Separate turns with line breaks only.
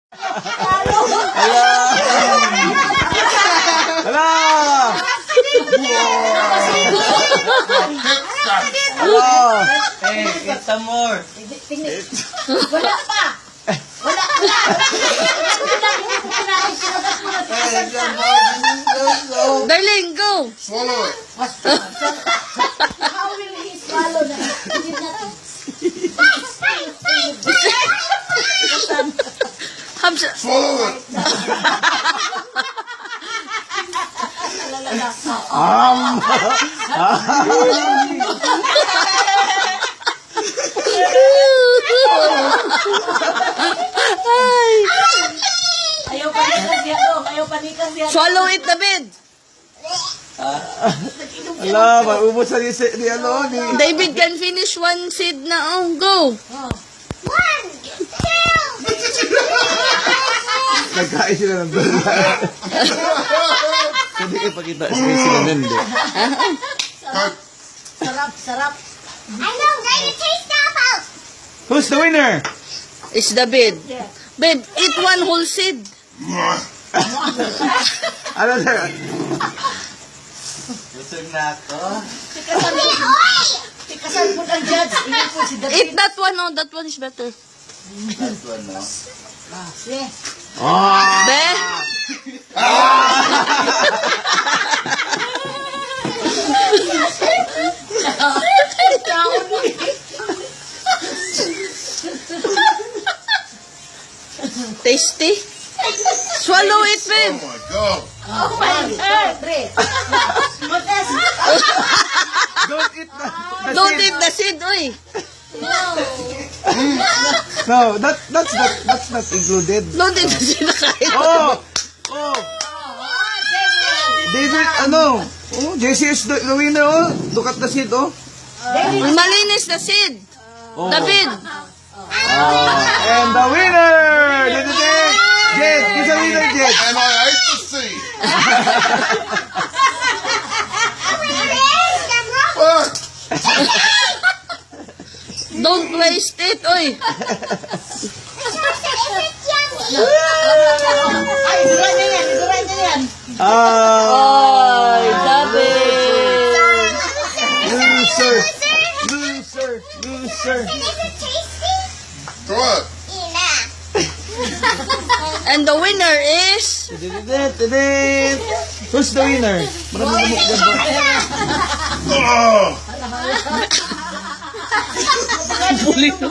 Hala!
Hey, get some more.
Wala pa. Wala.
Hey, some more.
Darling, go!
Swallow it.
How will he swallow na? Hindi natin.
Hamsa.
Swallow it.
Ay.
Ayaw panikas yan, dong. Ayaw panikas yan.
Swallow it, David.
Hala, maubos sa ni
David can finish one seed na. Oh, go.
Nagkain sila ng dala. Hindi kayo pakita sila nende.
Sarap.
I know, ready to taste apples.
Who's the winner?
It's David. Babe, eat one whole seed.
Ano sir?
Busog na ako.
Tikasan po ng judge. Hindi po si David.
Eat that one. Oh, that one is better.
That one, no?
Sige.
Be? Tasty. Swallow it, babe.
Oh my God.
Don't eat the
Don't
seed.
eat the seed, oy.
No, that's not included.
Don't eat the seed na kahit.
Oh! David, ano? Oh, JC is the winner, oh. Look at the seed, oh.
Malinis na seed. David.
And the winner! Jed, he's the winner, Jed.
And I ate the seed. Fuck.
Don't waste it, oy.
Ay, duran na yan.
Ay, David.
Loser.
Try it.
And the winner is...
Who's the winner?
Oh.
Buli na.